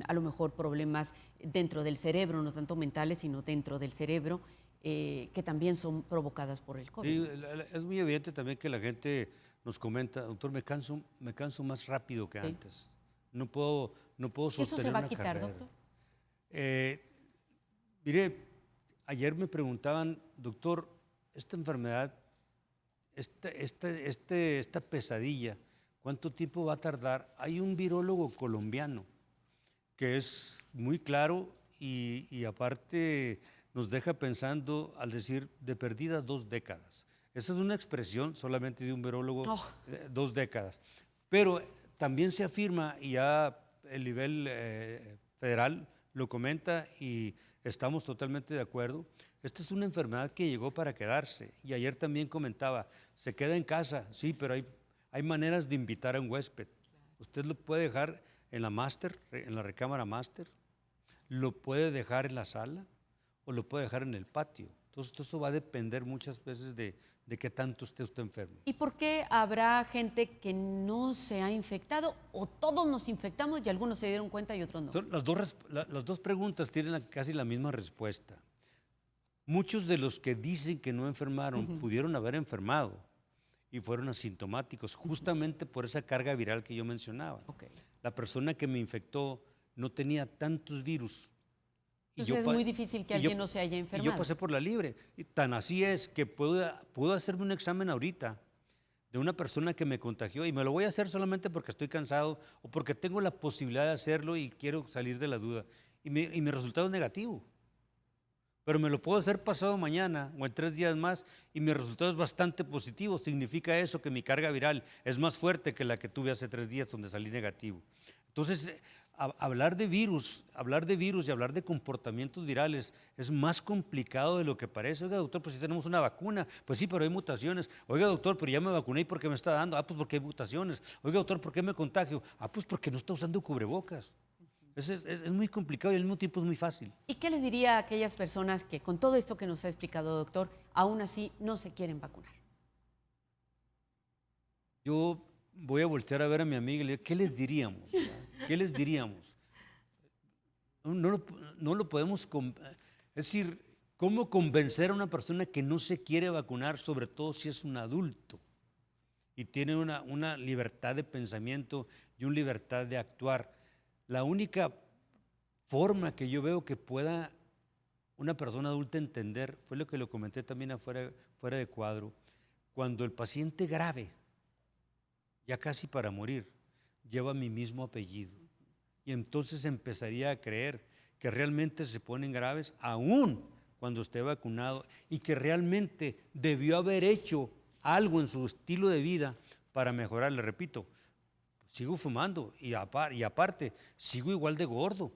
a lo mejor problemas dentro del cerebro, no tanto mentales, sino dentro del cerebro, que también son provocadas por el COVID. Sí, es muy evidente también que la gente nos comenta, doctor, me canso más rápido que antes. No puedo sostener ¿Eso se va a quitar, carrera. doctor? Mire, ayer me preguntaban, doctor, esta enfermedad, esta pesadilla, ¿cuánto tiempo va a tardar? Hay un virólogo colombiano que es muy claro y aparte nos deja pensando al decir de perdida 2 décadas. Esa es una expresión solamente de un virólogo, 2 décadas. Pero también se afirma, y ya el nivel federal lo comenta y estamos totalmente de acuerdo, esta es una enfermedad que llegó para quedarse. Y ayer también comentaba, se queda en casa, sí, pero hay maneras de invitar a un huésped. Usted lo puede dejar en la máster, en la recámara máster, lo puede dejar en la sala o lo puede dejar en el patio. Entonces, eso va a depender muchas veces de qué tanto esté usted enfermo. ¿Y por qué habrá gente que no se ha infectado o todos nos infectamos y algunos se dieron cuenta y otros no? Las dos preguntas tienen casi la misma respuesta. Muchos de los que dicen que no enfermaron pudieron haber enfermado y fueron asintomáticos justamente por esa carga viral que yo mencionaba. Okay. La persona que me infectó no tenía tantos virus. Entonces es muy difícil que alguien no se haya Y enfermado. yo pasé por la libre. Y tan así es que puedo hacerme un examen ahorita de una persona que me contagió y me lo voy a hacer solamente porque estoy cansado o porque tengo la posibilidad de hacerlo y quiero salir de la duda. Y mi resultado es negativo. Pero me lo puedo hacer pasado mañana o en 3 días más y mi resultado es bastante positivo. Significa eso que mi carga viral es más fuerte que la que tuve hace 3 días donde salí negativo. Entonces, hablar de virus y hablar de comportamientos virales es más complicado de lo que parece. Oiga, doctor, pues si tenemos una vacuna, pues sí, pero hay mutaciones. Oiga, doctor, pero ya me vacuné y ¿por qué me está dando? Ah, pues porque hay mutaciones. Oiga, doctor, ¿por qué me contagio? Ah, pues porque no está usando cubrebocas. Es muy complicado y al mismo tiempo es muy fácil. ¿Y qué le diría a aquellas personas que con todo esto que nos ha explicado, doctor, aún así no se quieren vacunar? Yo voy a voltear a ver a mi amiga y le digo, ¿qué les diríamos? ¿Qué les diríamos? No lo podemos... Es decir, ¿cómo convencer a una persona que no se quiere vacunar, sobre todo si es un adulto y tiene una libertad de pensamiento y una libertad de actuar? La única forma que yo veo que pueda una persona adulta entender, fue lo que lo comenté también fuera de cuadro, cuando el paciente grave, ya casi para morir, lleva mi mismo apellido. Y entonces empezaría a creer que realmente se ponen graves aún cuando esté vacunado y que realmente debió haber hecho algo en su estilo de vida para mejorar. Le repito, sigo fumando y aparte sigo igual de gordo,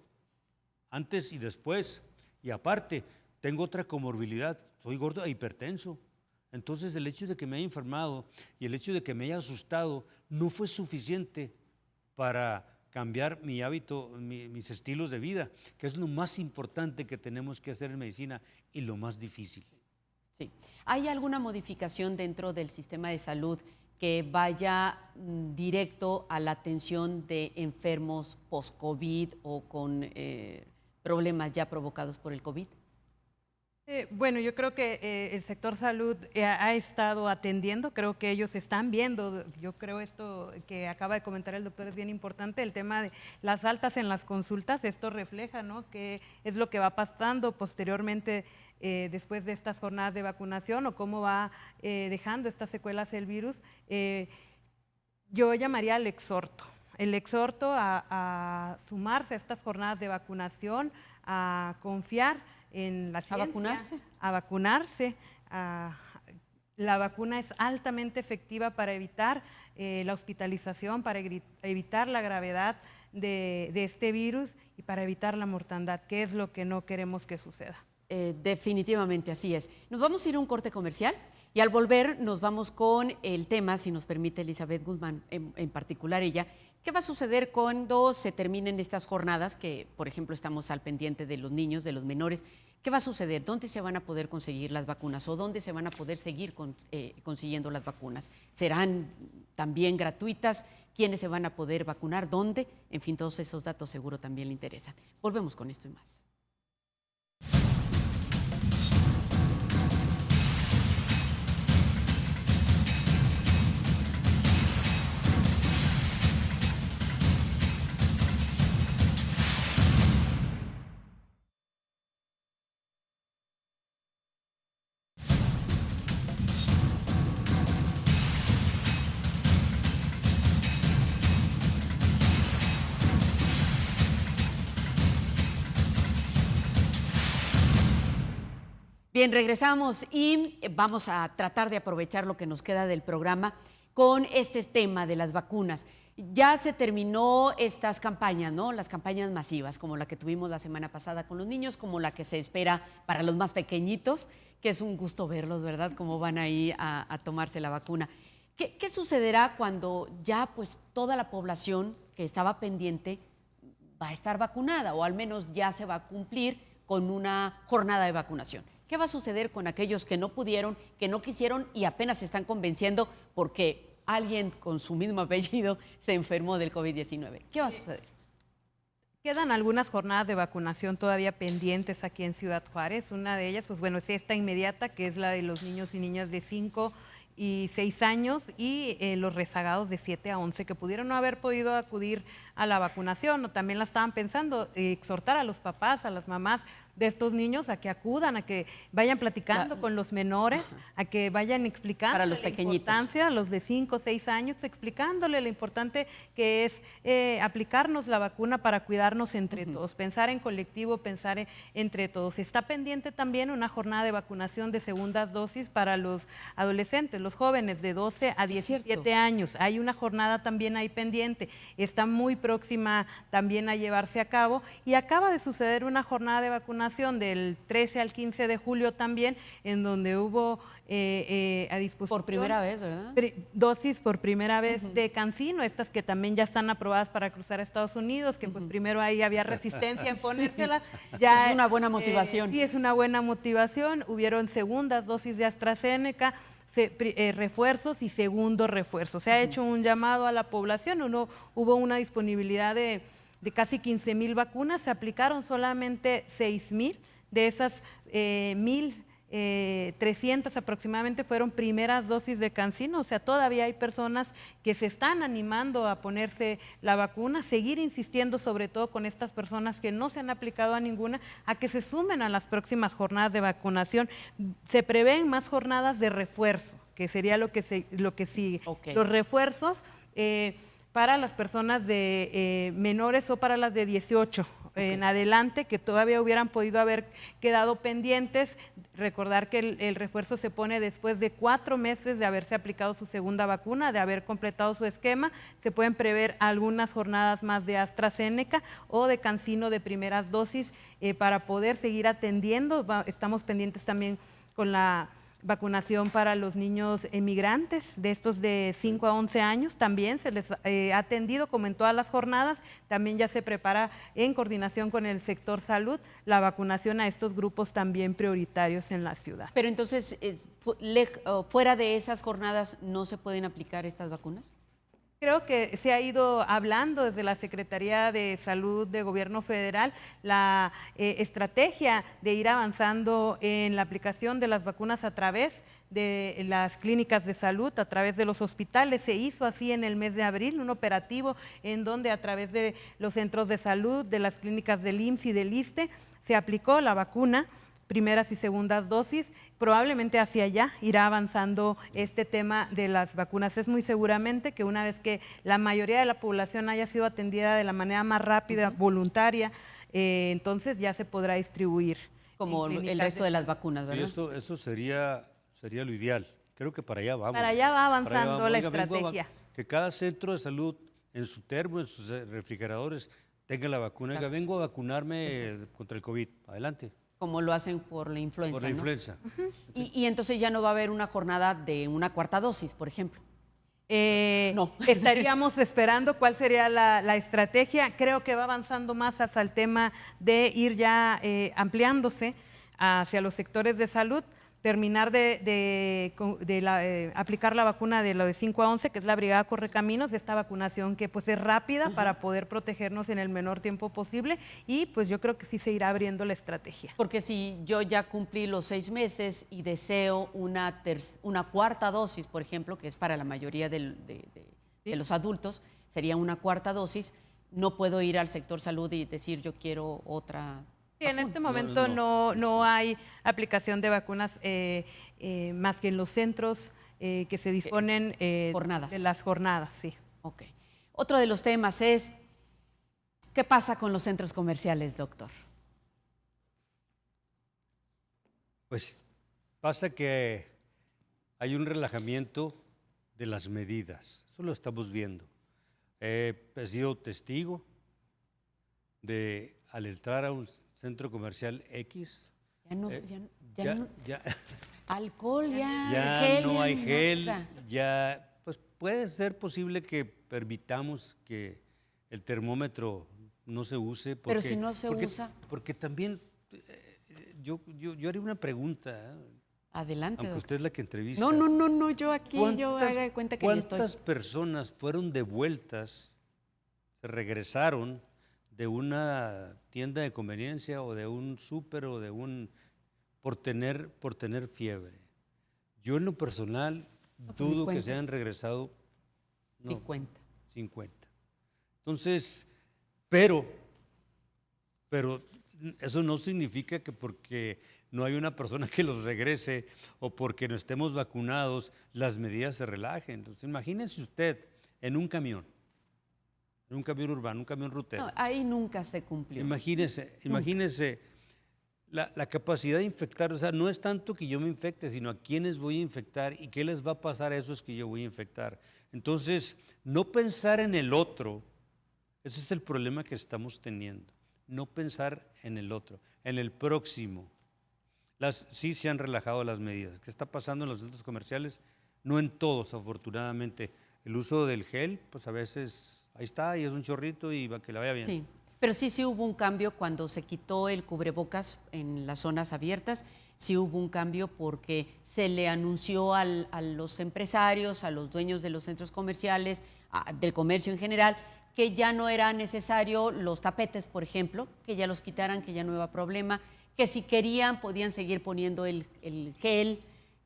antes y después. Y aparte tengo otra comorbilidad, soy gordo e hipertenso. Entonces el hecho de que me haya enfermado y el hecho de que me haya asustado no fue suficiente para cambiar mi hábito, mis estilos de vida, que es lo más importante que tenemos que hacer en medicina y lo más difícil. Sí. ¿Hay alguna modificación dentro del sistema de salud que vaya directo a la atención de enfermos post-COVID o con problemas ya provocados por el COVID? Bueno, yo creo que el sector salud ha estado atendiendo, creo que ellos están viendo, yo creo esto que acaba de comentar el doctor es bien importante, el tema de las altas en las consultas, esto refleja, ¿no?, qué es lo que va pasando posteriormente después de estas jornadas de vacunación o cómo va dejando estas secuelas el virus. Yo llamaría al exhorto a sumarse a estas jornadas de vacunación, a confiar en la ciencia, a vacunarse. La vacuna es altamente efectiva para evitar la hospitalización, para evitar la gravedad de este virus y para evitar la mortandad, que es lo que no queremos que suceda. Definitivamente así es. Nos vamos a ir a un corte comercial y al volver nos vamos con el tema, si nos permite Elizabeth Guzmán, en particular ella, ¿qué va a suceder cuando se terminen estas jornadas? Que, por ejemplo, estamos al pendiente de los niños, de los menores. ¿Qué va a suceder? ¿Dónde se van a poder conseguir las vacunas o dónde se van a poder seguir consiguiendo las vacunas? ¿Serán también gratuitas? ¿Quiénes se van a poder vacunar? ¿Dónde? En fin, todos esos datos seguro también le interesan. Volvemos con esto y más. Bien, regresamos y vamos a tratar de aprovechar lo que nos queda del programa con este tema de las vacunas. Ya se terminó estas campañas, ¿no? Las campañas masivas, como la que tuvimos la semana pasada con los niños, como la que se espera para los más pequeñitos, que es un gusto verlos, ¿verdad? Cómo van ahí a tomarse la vacuna. ¿Qué sucederá cuando ya pues toda la población que estaba pendiente va a estar vacunada o al menos ya se va a cumplir con una jornada de vacunación? ¿Qué va a suceder con aquellos que no pudieron, que no quisieron y apenas se están convenciendo porque alguien con su mismo apellido se enfermó del COVID-19? ¿Qué va a suceder? Quedan algunas jornadas de vacunación todavía pendientes aquí en Ciudad Juárez. Una de ellas, pues bueno, es esta inmediata, que es la de los niños y niñas de 5 y 6 años y los rezagados de 7 a 11 que pudieron no haber podido acudir a la vacunación, o también la estaban pensando, exhortar a los papás, a las mamás de estos niños a que acudan, a que vayan platicando con los menores, a que vayan explicando Para los la pequeñitos. importancia, a los de 5 o 6 años, explicándole lo importante que es aplicarnos la vacuna para cuidarnos entre todos, pensar en colectivo, pensar entre todos. Está pendiente también una jornada de vacunación de segundas dosis para los adolescentes, los jóvenes de 12 a 17 años. Hay una jornada también ahí pendiente, está muy próxima también a llevarse a cabo, y acaba de suceder una jornada de vacunación del 13 al 15 de julio también, en donde hubo a disposición. Por primera vez, ¿verdad? Dosis por primera vez de CanSino, estas que también ya están aprobadas para cruzar a Estados Unidos, que pues primero ahí había resistencia en ponérselas. Ya, es una buena motivación. Sí, es una buena motivación. Hubieron segundas dosis de AstraZeneca, refuerzos y segundo refuerzo. Se ha hecho un llamado a la población, hubo una disponibilidad de casi 15,000 vacunas, se aplicaron solamente 6,000, de esas 1,300 aproximadamente fueron primeras dosis de CanSino, o sea, todavía hay personas que se están animando a ponerse la vacuna, seguir insistiendo sobre todo con estas personas que no se han aplicado a ninguna, a que se sumen a las próximas jornadas de vacunación. Se prevén más jornadas de refuerzo, que sería lo que sigue. Okay. Los refuerzos para las personas de menores o para las de 18 en adelante, que todavía hubieran podido haber quedado pendientes. Recordar que el refuerzo se pone después de 4 meses de haberse aplicado su segunda vacuna, de haber completado su esquema. Se pueden prever algunas jornadas más de AstraZeneca o de CanSino de primeras dosis para poder seguir atendiendo. Estamos pendientes también con la vacunación para los niños emigrantes, de estos de 5 a 11 años, también se les ha atendido como en todas las jornadas. También ya se prepara en coordinación con el sector salud la vacunación a estos grupos también prioritarios en la ciudad. Pero entonces, fuera de esas jornadas, ¿no se pueden aplicar estas vacunas? Creo que se ha ido hablando desde la Secretaría de Salud de Gobierno Federal la estrategia de ir avanzando en la aplicación de las vacunas a través de las clínicas de salud, a través de los hospitales. Se hizo así en el mes de abril, un operativo en donde a través de los centros de salud, de las clínicas del IMSS y del ISSSTE, se aplicó la vacuna, primeras y segundas dosis. Probablemente hacia allá irá avanzando este tema de las vacunas. Es muy seguramente que una vez que la mayoría de la población haya sido atendida de la manera más rápida, voluntaria, entonces ya se podrá distribuir. Como el resto de las vacunas, ¿verdad? Y eso sería lo ideal. Creo que para allá vamos. Para allá va avanzando la Oiga, estrategia. Que cada centro de salud en su termo, en sus refrigeradores, tenga la vacuna. Oiga, vengo a vacunarme contra el COVID. Adelante. Como lo hacen por la influenza. Por la influenza. Y entonces ya no va a haber una jornada de una cuarta dosis, por ejemplo. No. Estaríamos esperando cuál sería la estrategia. Creo que va avanzando más hacia el tema de ir ya ampliándose hacia los sectores de salud, terminar de aplicar la vacuna de lo de 5 a 11, que es la Brigada Correcaminos, de esta vacunación que pues es rápida para poder protegernos en el menor tiempo posible, y pues yo creo que sí se irá abriendo la estrategia. Porque si yo ya cumplí los 6 meses y deseo una cuarta dosis, por ejemplo, que es para la mayoría de los adultos, sería una cuarta dosis, no puedo ir al sector salud y decir yo quiero otra. En este momento no hay aplicación de vacunas más que en los centros que se disponen de las jornadas, sí. Ok. Otro de los temas es, ¿qué pasa con los centros comerciales, doctor? Pues pasa que hay un relajamiento de las medidas, eso lo estamos viendo. He sido testigo de, al entrar a un centro comercial X. Alcohol, gel, no hay gel, ya, pues puede ser posible que permitamos que el termómetro no se use. Pero si no se usa. Porque también yo haría una pregunta. Adelante. Aunque usted es la que entrevista. No, yo aquí, yo haga de cuenta que yo estoy. ¿Cuántas personas fueron devueltas, se regresaron de una tienda de conveniencia o de un súper o de por tener fiebre? Yo en lo personal dudo que se hayan regresado 50. 50. Entonces, Pero eso no significa que porque no hay una persona que los regrese o porque no estemos vacunados, las medidas se relajen. Entonces, imagínese usted en un camión urbano, un camión rutero. No, ahí nunca se cumplió. Imagínese la capacidad de infectar, o sea, no es tanto que yo me infecte, sino a quiénes voy a infectar y qué les va a pasar a esos que yo voy a infectar. Entonces, no pensar en el otro, ese es el problema que estamos teniendo. No pensar en el otro, en el próximo. Sí se han relajado las medidas. ¿Qué está pasando en los centros comerciales? No en todos, afortunadamente. El uso del gel, pues a veces ahí está y es un chorrito y que le vaya bien. Sí, pero sí hubo un cambio cuando se quitó el cubrebocas en las zonas abiertas. Sí hubo un cambio porque se le anunció a los empresarios, a los dueños de los centros comerciales, del comercio en general, que ya no era necesario los tapetes, por ejemplo, que ya los quitaran, que ya no iba problema, que si querían podían seguir poniendo el gel,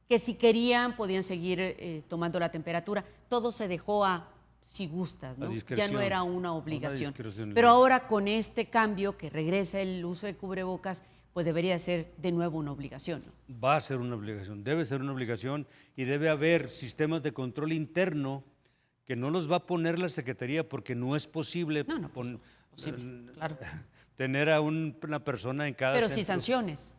que si querían podían seguir tomando la temperatura. Todo se dejó a si gustas, ¿no? Ya no era una obligación. Pero ahora con este cambio que regresa el uso de cubrebocas, pues debería ser de nuevo una obligación, ¿no? Va a ser una obligación, debe ser una obligación y debe haber sistemas de control interno que no los va a poner la Secretaría porque no es posible, claro. tener a una persona en cada Pero centro. sí sanciones.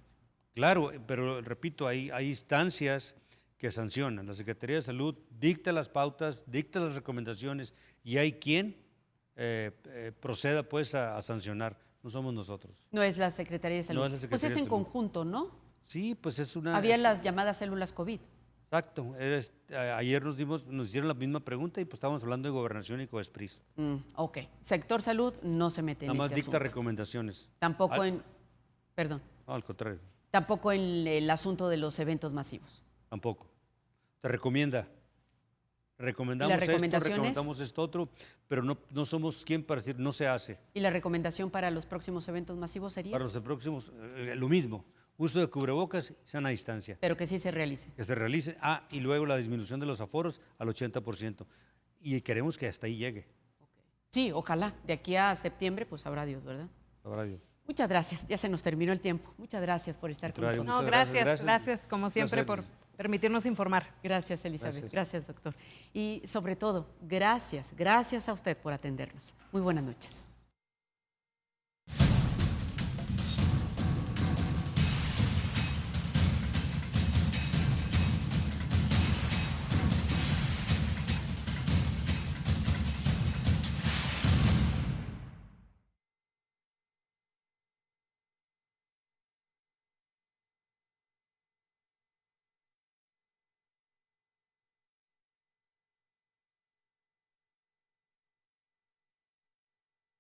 Claro, pero repito, hay instancias que sancionan. La Secretaría de Salud dicta las pautas, dicta las recomendaciones y hay quien proceda pues a sancionar. No somos nosotros. No es la Secretaría de Salud. No es la Secretaría pues es de en Salud. conjunto, ¿no? Sí, pues es una... Había las llamadas células COVID. Exacto. Ayer nos hicieron la misma pregunta y pues estábamos hablando de Gobernación y Coespris. Ok. Sector salud no se mete en Nada más este dicta asunto. recomendaciones. Tampoco perdón, No, al contrario, tampoco en el asunto de los eventos masivos. tampoco. Te recomienda. Recomendamos ¿Y las recomendaciones? recomendamos esto otro, pero no somos quien para decir no se hace. ¿Y la recomendación para los próximos eventos masivos sería? Para los próximos, lo mismo. Uso de cubrebocas y sana distancia. Pero que sí se realice. Que se realice. Y luego la disminución de los aforos al 80%. Y queremos que hasta ahí llegue. Okay. Sí, ojalá. De aquí a septiembre, pues sabrá Dios, ¿verdad? Sabrá Dios. Muchas gracias. Ya se nos terminó el tiempo. Muchas gracias por estar con nosotros. No, gracias, como siempre, por permitirnos informar. Gracias, Elizabeth. Gracias. Gracias, doctor. Y sobre todo, gracias a usted por atendernos. Muy buenas noches.